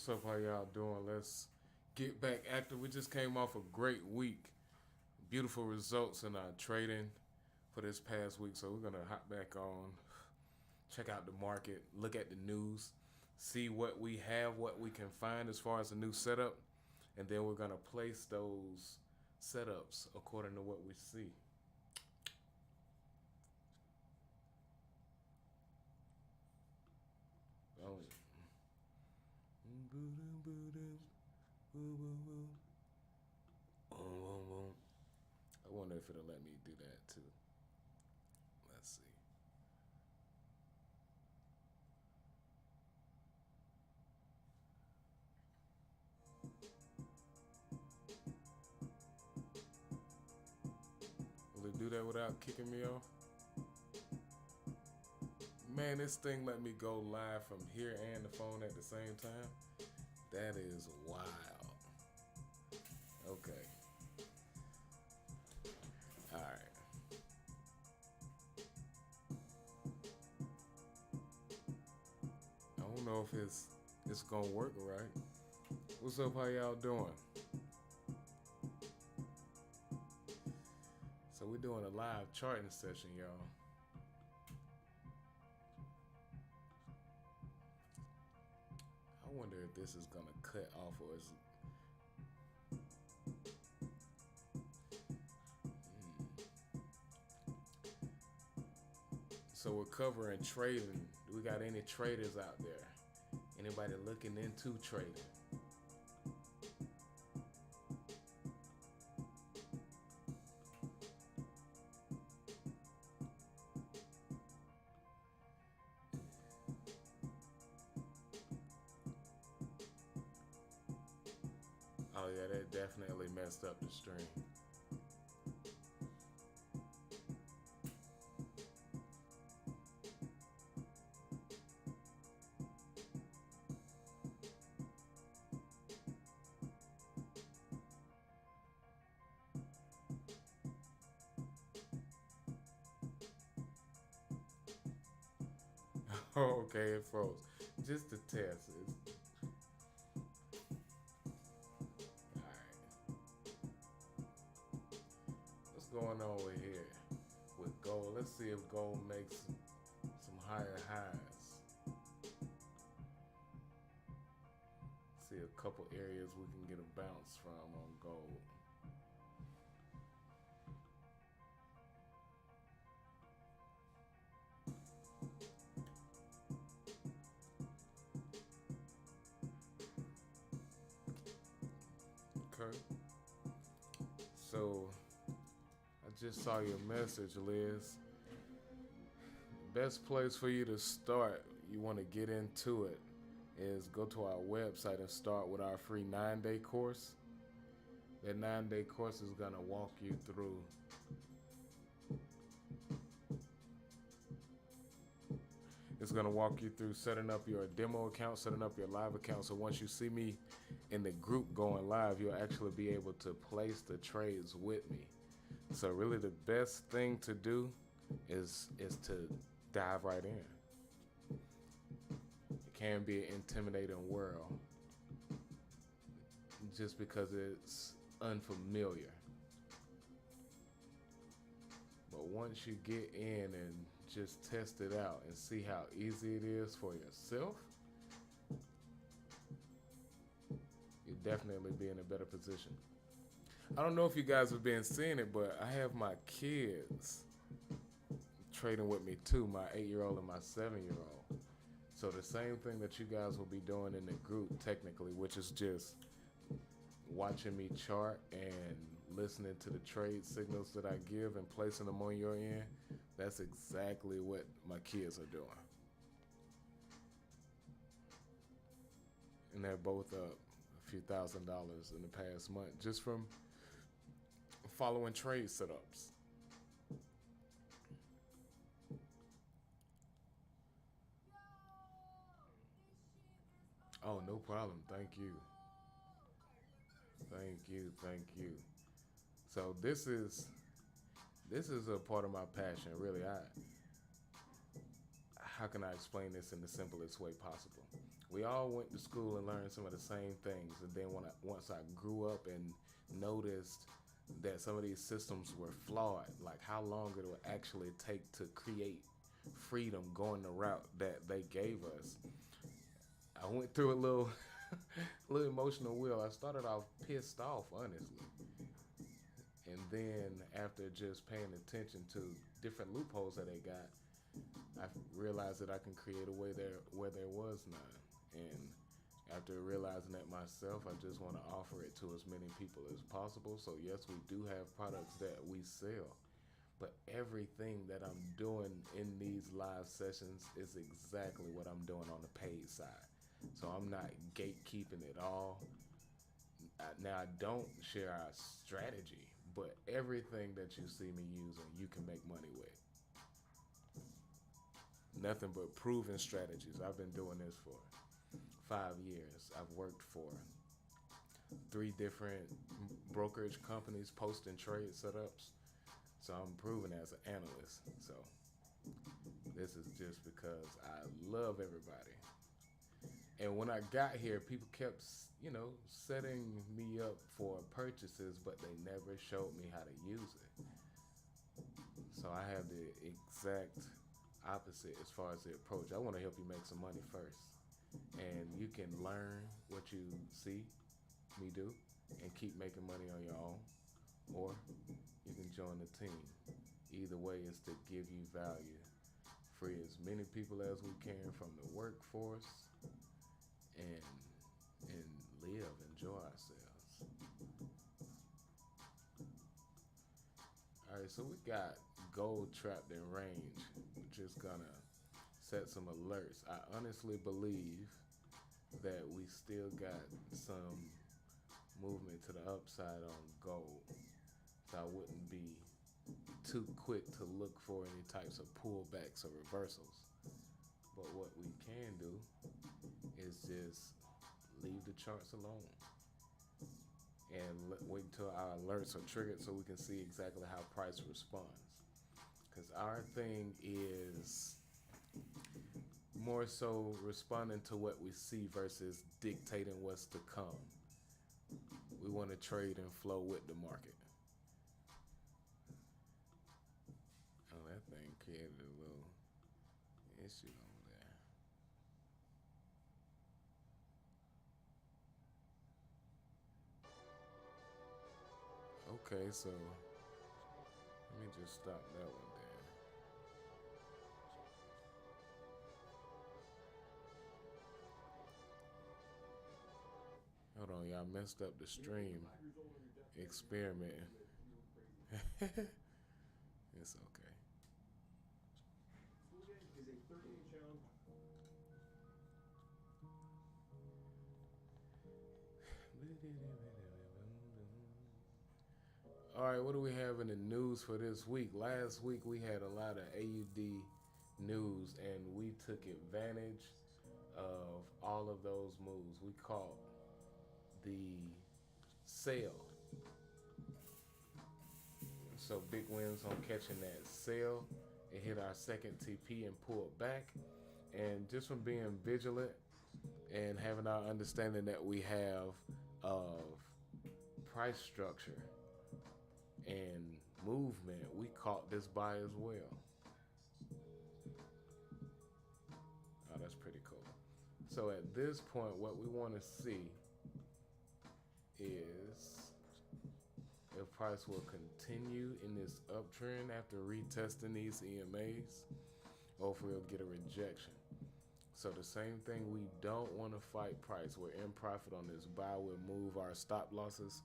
What's up? How y'all doing? Let's get back active. We just came off a great week. Beautiful results in our trading for this past week. So we're gonna hop back on, check out the market, look at the news, see what we have, what we can find as far as a new setup, and then we're gonna place those setups according to what we see. Oh. I wonder if it'll let me do that too. Let's see. Will it do that without kicking me off? Man, this thing let me go live from here and the phone at the same time. That is wild. Okay. All right. I don't know if it's gonna work right. What's up? How y'all doing? So we're doing a live charting session, y'all. I wonder if this is gonna cut off or is. So we're covering trading. Do we got any traders out there? Anybody looking into trading? Oh yeah, that definitely messed up the stream. Oh, okay, it froze. Just to test. Alright. What's going on over here with gold? Let's see if gold makes some higher highs. See a couple areas we can get a bounce from on gold. Okay. So I just saw your message, Liz. Best place for you to start, you want to get into it, is go to our website and start with our free 9-day course. That 9-day course is going to walk you through setting up your demo account, setting up your live account. So once you see me in the group going live, you'll actually be able to place the trades with me. So really the best thing to do is to dive right in. It can be an intimidating world just because it's unfamiliar. But once you get in and just test it out and see how easy it is for yourself, you'll definitely be in a better position. I don't know if you guys have been seeing it, but I have my kids trading with me too, my 8-year-old and my 7-year-old. So the same thing that you guys will be doing in the group technically, which is just watching me chart and listening to the trade signals that I give and placing them on your end. That's exactly what my kids are doing. And they're both up a few $1,000s in the past month just from following trade setups. Oh, no problem. Thank you. Thank you. Thank you. So this is a part of my passion, really. how can I explain this in the simplest way possible? We all went to school and learned some of the same things, and then once I grew up and noticed that some of these systems were flawed, like how long it would actually take to create freedom going the route that they gave us. I went through a little little emotional wheel. I started off pissed off, honestly. And then after just paying attention to different loopholes that they got, I realized that I can create a way there where there was none. And after realizing that myself, I just want to offer it to as many people as possible. So yes, we do have products that we sell, but everything that I'm doing in these live sessions is exactly what I'm doing on the paid side. So I'm not gatekeeping it all. Now I don't share our strategy, but everything that you see me using, you can make money with. Nothing but proven strategies. I've been doing this for 5 years. I've worked for 3 different brokerage companies, post and trade setups. So I'm proven as an analyst. So this is just because I love everybody. And when I got here, people kept, setting me up for purchases, but they never showed me how to use it. So I have the exact opposite as far as the approach. I want to help you make some money first. And you can learn what you see me do and keep making money on your own. Or you can join the team. Either way is to give you value. Free as many people as we can from the workforce and live, enjoy ourselves. All right, so we got gold trapped in range. We're just gonna set some alerts. I honestly believe that we still got some movement to the upside on gold. So I wouldn't be too quick to look for any types of pullbacks or reversals. But what we can do is just leave the charts alone and wait until our alerts are triggered so we can see exactly how price responds. Because our thing is more so responding to what we see versus dictating what's to come. We want to trade and flow with the market. Oh, that thing created a little issue over there. Okay, so let me just stop that one there. Hold on, y'all messed up the stream experiment. It's okay. All right, what do we have in the news for this week? Last week we had a lot of AUD news and we took advantage of all of those moves. We caught the sale. So big wins on catching that sale. It hit our second TP and pulled back. And just from being vigilant and having our understanding that we have of price structure and movement, we caught this buy as well. Oh, that's pretty cool. So at this point, what we want to see is if price will continue in this uptrend after retesting these EMAs, or if we'll get a rejection. So the same thing, we don't want to fight price. We're in profit on this buy. We'll move our stop losses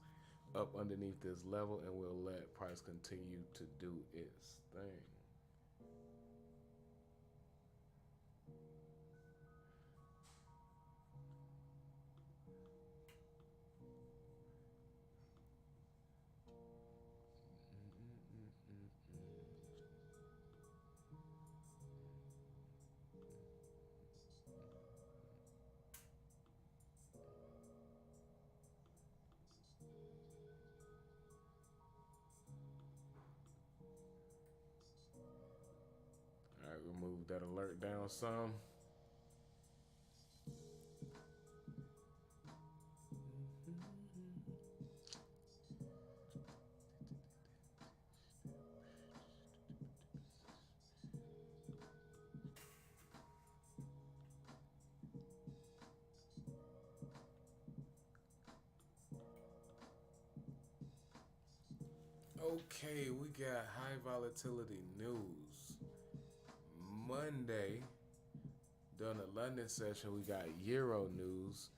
up underneath this level and we'll let price continue to do its thing. move that alert down some. Okay, we got high volatility news. Monday, during the London session, we got Euro news,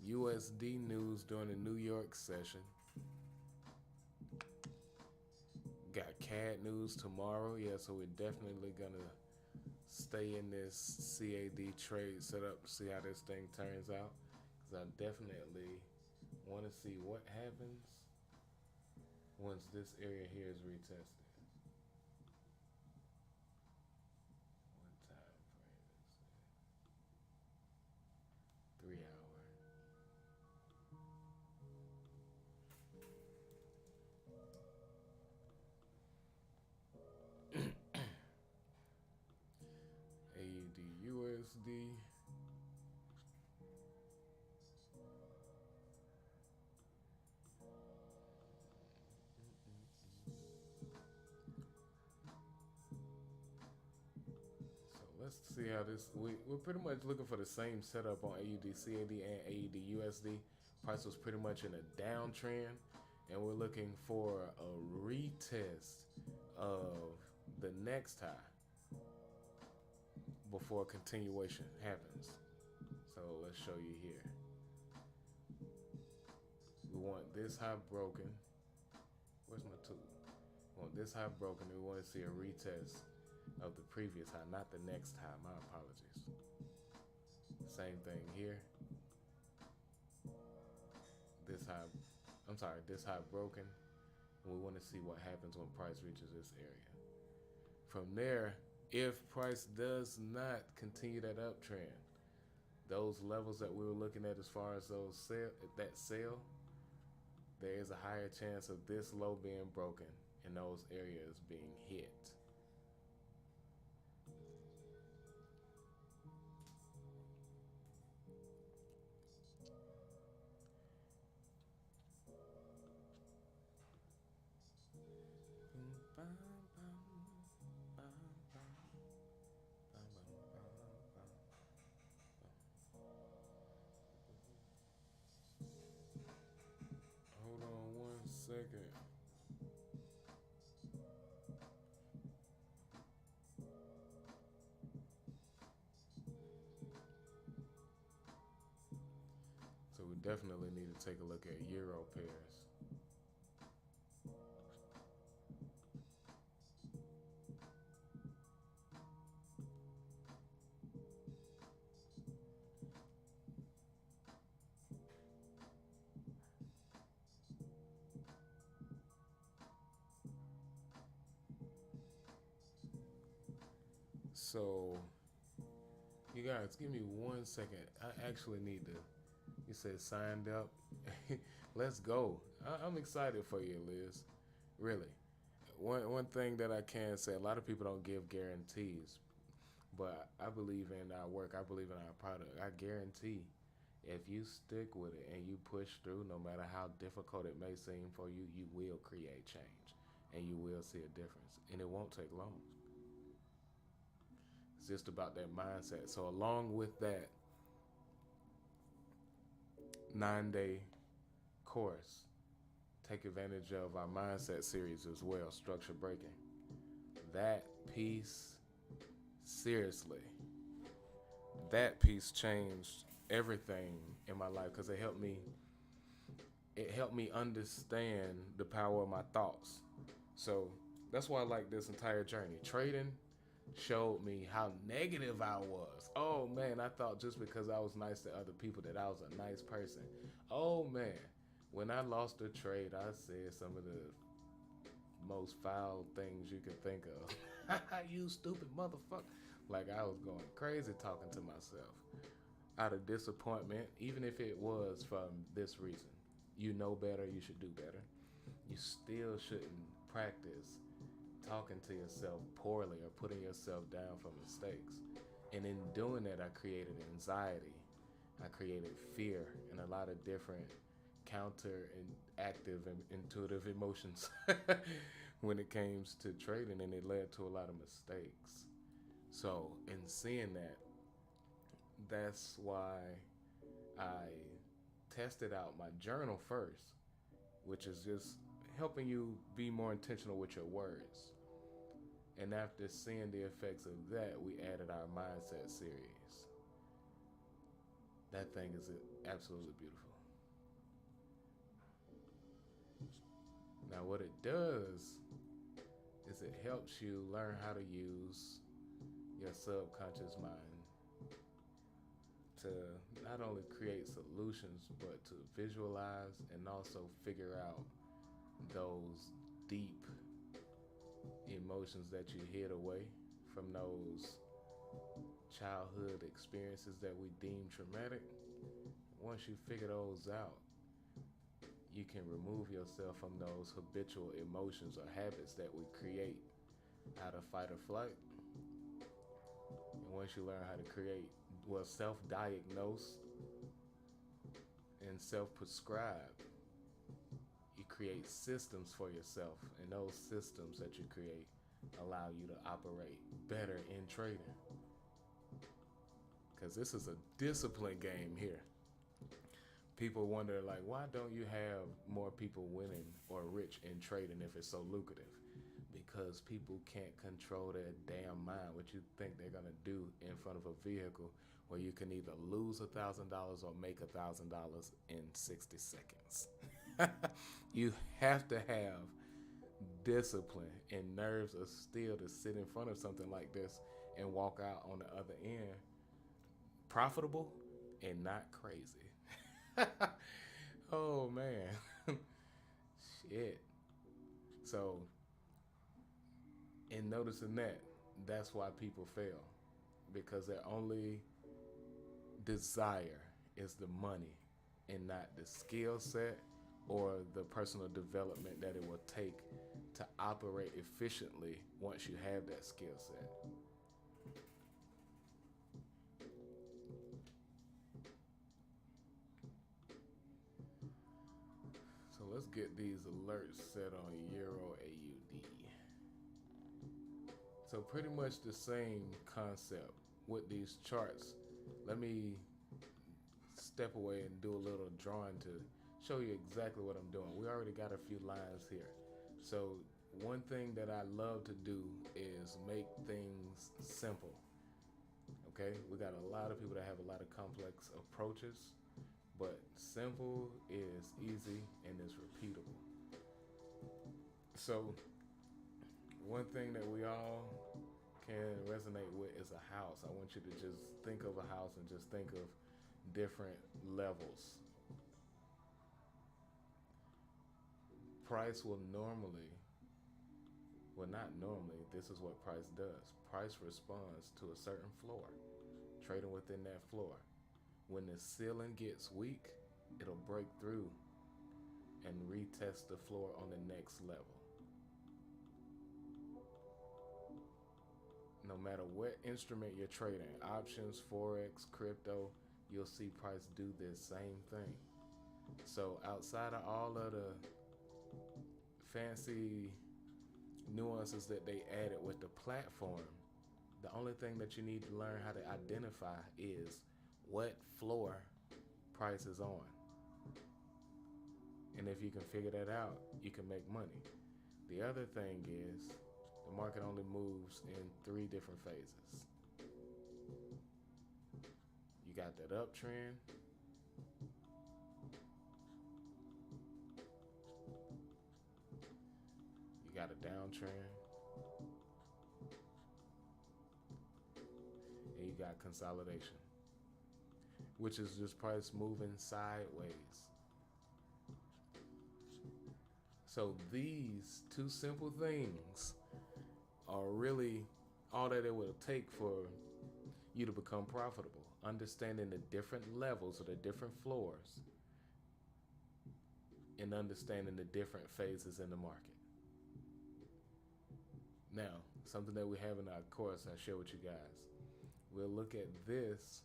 USD news during the New York session. Got CAD news tomorrow. Yeah, so we're definitely gonna stay in this CAD trade setup to see how this thing turns out. Because I definitely want to see what happens once this area here is retested. What time frame is it? 3 hour. AUD USD. So let's see how this. We're pretty much looking for the same setup on AUD CAD and AUD USD. Price was pretty much in a downtrend, and we're looking for a retest of the next high before continuation happens. So let's show you here. We want this high broken. Where's my tool? We want this high broken. We want to see a retest of the previous high, not the next high. My apologies. Same thing here. This high, this high broken. And we want to see what happens when price reaches this area. From there, if price does not continue that uptrend, those levels that we were looking at as far as that sell, there is a higher chance of this low being broken and those areas being hit. Hold on 1 second. So we definitely need to take a look at euro pairs. So, you guys, give me 1 second. I actually need to. You said signed up. Let's go. I'm excited for you, Liz. Really. One thing that I can say, a lot of people don't give guarantees, but I believe in our work. I believe in our product. I guarantee if you stick with it and you push through, no matter how difficult it may seem for you, you will create change and you will see a difference. And it won't take long. It's just about that mindset. So along with that 9-day course, take advantage of our mindset series as well, structure breaking. That piece, seriously, that piece changed everything in my life because it helped me understand the power of my thoughts. So that's why I like this entire journey. Trading showed me how negative I was. Oh man, I thought just because I was nice to other people that I was a nice person. Oh man, when I lost a trade, I said some of the most foul things you can think of. You stupid motherfucker. Like I was going crazy talking to myself out of disappointment, even if it was from this reason. You know better, you should do better. You still shouldn't practice talking to yourself poorly or putting yourself down for mistakes. And in doing that, I created anxiety, I created fear, and a lot of different counter and active and intuitive emotions when it comes to trading, and it led to a lot of mistakes. So, in seeing that, that's why I tested out my journal first, which is just helping you be more intentional with your words. And after seeing the effects of that, we added our mindset series. That thing is absolutely beautiful. Now, what it does is it helps you learn how to use your subconscious mind to not only create solutions, but to visualize and also figure out those deep emotions that you hid away from those childhood experiences that we deem traumatic. Once you figure those out, you can remove yourself from those habitual emotions or habits that we create out of fight or flight. And once you learn how to create, well, self-diagnose and self-prescribe, you create systems for yourself, and those systems that you create allow you to operate better in trading. Because this is a discipline game here. People wonder, like, why don't you have more people winning or rich in trading if it's so lucrative? Because people can't control their damn mind. What you think they're gonna do in front of a vehicle where you can either lose $1,000 or make $1,000 in 60 seconds. You have to have discipline and nerves of steel to sit in front of something like this and walk out on the other end profitable and not crazy. Oh man. Shit. So in noticing that, that's why people fail, because their only desire is the money and not the skill set or the personal development that it will take to operate efficiently once you have that skill set. So let's get these alerts set on Euro AUD. So pretty much the same concept with these charts. Let me step away and do a little drawing to show you exactly what I'm doing. We already got a few lines here. So one thing that I love to do is make things simple. Okay, we got a lot of people that have a lot of complex approaches, but simple is easy and is repeatable. So one thing that we all can resonate with is a house. I want you to just think of a house and just think of different levels. Price will normally, well, not normally, this is what price does. Price responds to a certain floor, trading within that floor. When the ceiling gets weak, it'll break through and retest the floor on the next level. No matter what instrument you're trading, options, Forex, crypto, you'll see price do this same thing. So outside of all of the fancy nuances that they added with the platform, the only thing that you need to learn how to identify is what floor price is on. And if you can figure that out, you can make money. The other thing is the market only moves in 3 different phases. You got that uptrend, you got a downtrend, and you got consolidation, which is just price moving sideways. So these 2 simple things are really all that it will take for you to become profitable. Understanding the different levels or the different floors and understanding the different phases in the market. Now, something that we have in our course I share with you guys. We'll look at this.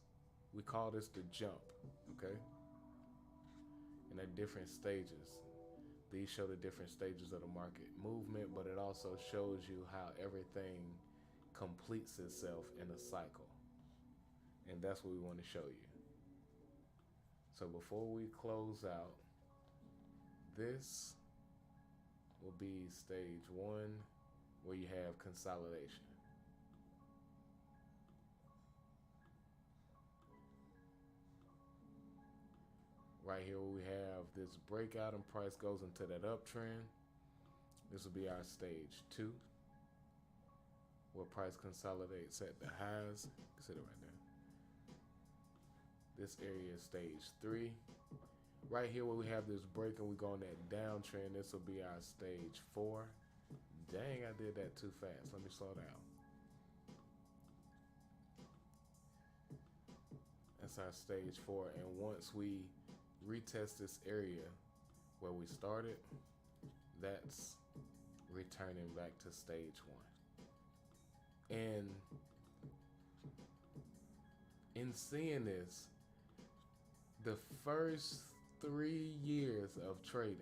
We call this the jump, okay? And at different stages. These show the different stages of the market movement, but it also shows you how everything completes itself in a cycle. And that's what we want to show you. So before we close out, this will be stage one, where you have consolidation. Right here we have this breakout and price goes into that uptrend. This will be our stage two, where price consolidates at the highs. Consider right there. This area is stage three. Right here where we have this break and we go on that downtrend, this will be our stage four. Dang, I did that too fast. Let me slow down. That's our stage four. And once we retest this area where we started, that's returning back to stage one. And in seeing this, the first 3 years of trading,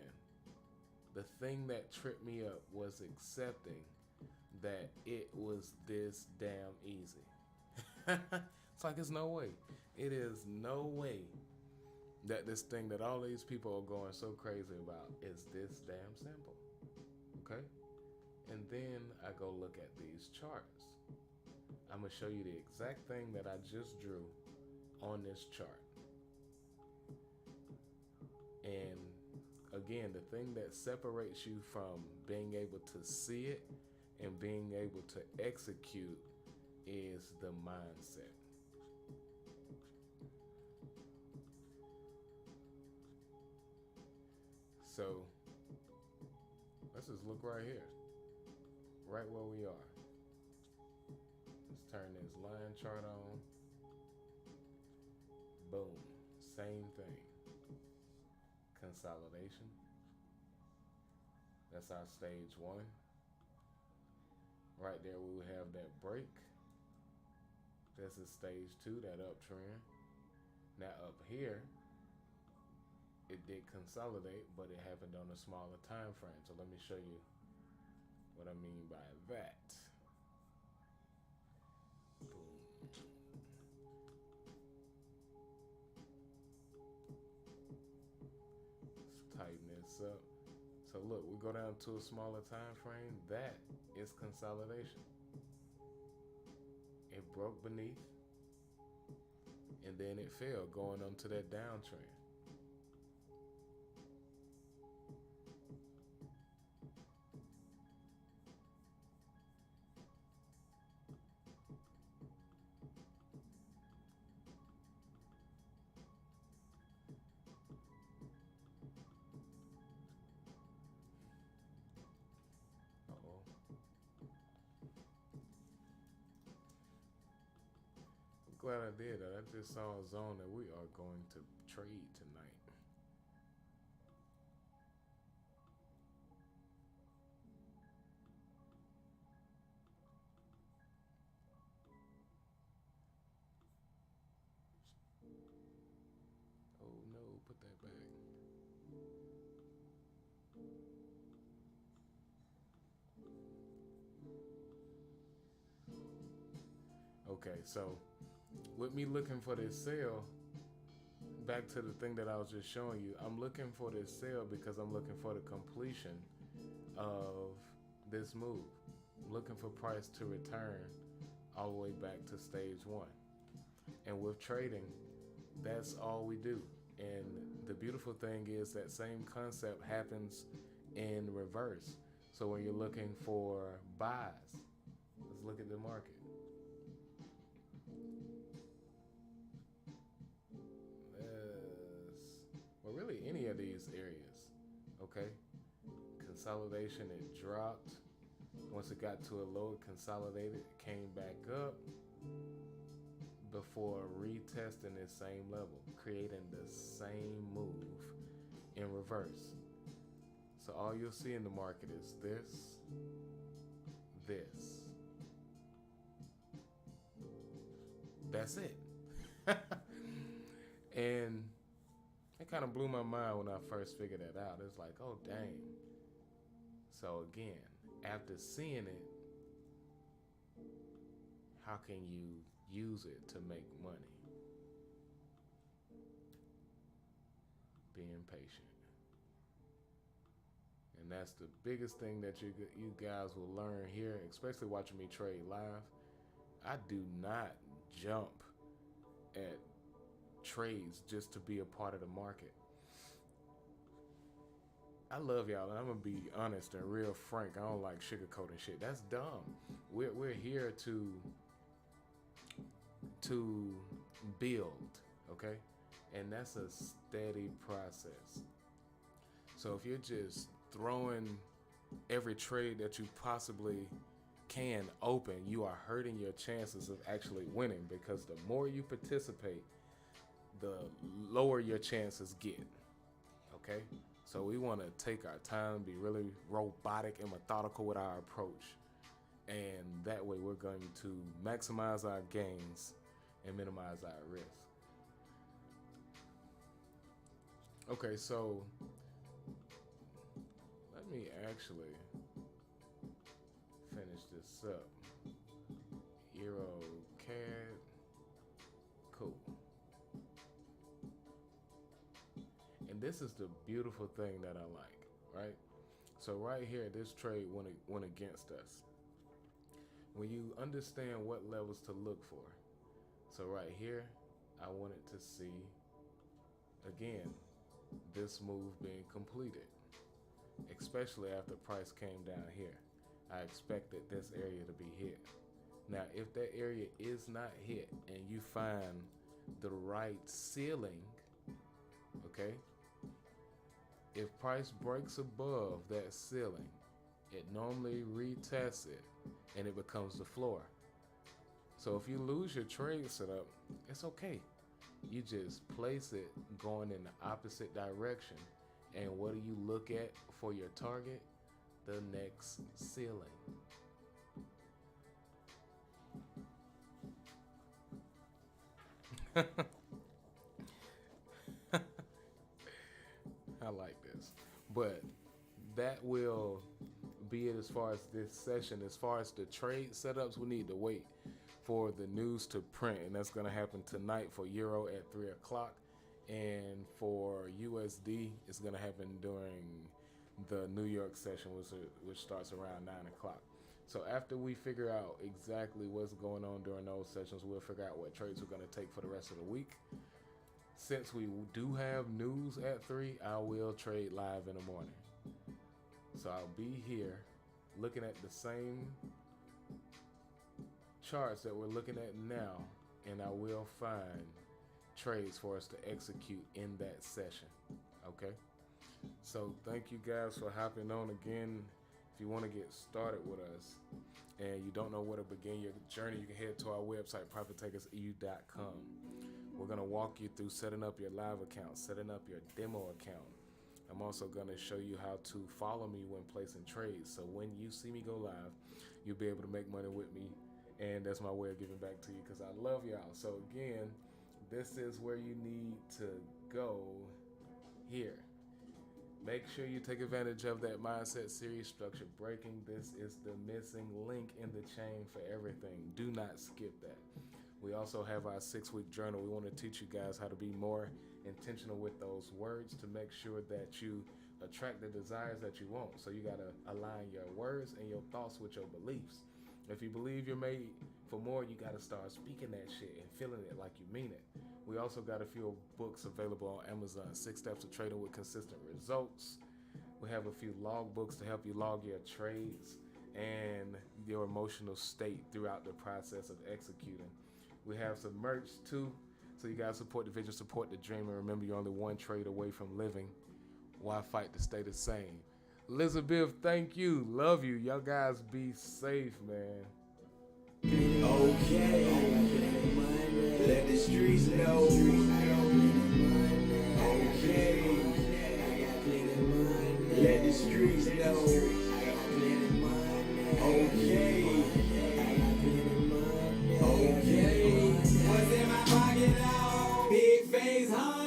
the thing that tripped me up was accepting that it was this damn easy. It's like, it's no way. It is no way that this thing that all these people are going so crazy about is this damn simple. Okay? And then I go look at these charts. I'm going to show you the exact thing that I just drew on this chart. And again, the thing that separates you from being able to see it and being able to execute is the mindset. So let's just look right here, right where we are. Let's turn this line chart on. Boom, same thing. Consolidation. That's our stage one. Right there we will have that break. This is stage two, that uptrend. Now up here, it did consolidate, but it happened on a smaller time frame. So let me show you what I mean by that. Boom. Let's tighten this up. So look, we go down to a smaller time frame. That is consolidation. It broke beneath, and then it fell, going on to that downtrend. Glad I did that. I just saw a zone that we are going to trade tonight. Oh no, put that back. Okay, so with me looking for this sale, back to the thing that I was just showing you, I'm looking for this sale because I'm looking for the completion of this move. I'm looking for price to return all the way back to stage one. And with trading, that's all we do. And the beautiful thing is that same concept happens in reverse. So when you're looking for buys, let's look at the market. Well, really any of these areas, okay? Consolidation, it dropped. Once it got to a low, it consolidated, it came back up before retesting this same level, creating the same move in reverse. So all you'll see in the market is this, this. That's it. And it kind of blew my mind when I first figured that out. It's like, oh, dang. So again, after seeing it, how can you use it to make money? Being patient. And that's the biggest thing that you guys will learn here, especially watching me trade live. I do not jump at trades just to be a part of the market. I love y'all, and I'm gonna be honest and real frank. I don't like sugarcoating shit. That's dumb. We're here to build, okay? And that's a steady process. So if you're just throwing every trade that you possibly can open, you are hurting your chances of actually winning, because the more you participate, the lower your chances get, okay? So we want to take our time, be really robotic and methodical with our approach, and that way we're going to maximize our gains and minimize our risk. Okay, so let me actually finish this up. Euro, CAD, cool. And this is the beautiful thing that I like, right? So right here, this trade went against us. When you understand what levels to look for. So right here, I wanted to see, again, this move being completed, especially after price came down here. I expected this area to be hit. Now, if that area is not hit and you find the right ceiling, okay, if price breaks above that ceiling, it normally retests it and it becomes the floor. So if you lose your trade setup, it's okay. You just place it going in the opposite direction. And what do you look at for your target? The next ceiling. I like this. But that will be it as far as this session. As far as the trade setups, we need to wait for the news to print, and that's going to happen tonight for Euro at 3 o'clock. And for USD, it's going to happen during the New York session, which starts around 9 o'clock. So after we figure out exactly what's going on during those sessions, we'll figure out what trades we're going to take for the rest of the week. Since we do have news at 3, I will trade live in the morning. So I'll be here looking at the same charts that we're looking at now, and I will find trades for us to execute in that session. Okay? So thank you guys for hopping on again. If you want to get started with us and you don't know where to begin your journey, you can head to our website, profittakerseu.com. We're going to walk you through setting up your live account, setting up your demo account. I'm also going to show you how to follow me when placing trades. So when you see me go live, you'll be able to make money with me. And that's my way of giving back to you, because I love y'all. So again, this is where you need to go here. Make sure you take advantage of that Mindset Series Structure Breaking. This is the missing link in the chain for everything. Do not skip that. We also have our 6-week journal. We want to teach you guys how to be more intentional with those words to make sure that you attract the desires that you want. So you got to align your words and your thoughts with your beliefs. If you believe you're made for more, you got to start speaking that shit and feeling it like you mean it. We also got a few books available on Amazon. 6 Steps to Trading with Consistent Results. We have a few log books to help you log your trades and your emotional state throughout the process of executing. We have some merch too. So you guys support the vision, support the dream, and remember you're only one trade away from living. Why fight to stay the same? Elizabeth, thank you. Love you. Y'all guys be safe, man. Okay, let the streets know. Okay, let the streets know. Okay. What's in my pocket now? Big face, huh?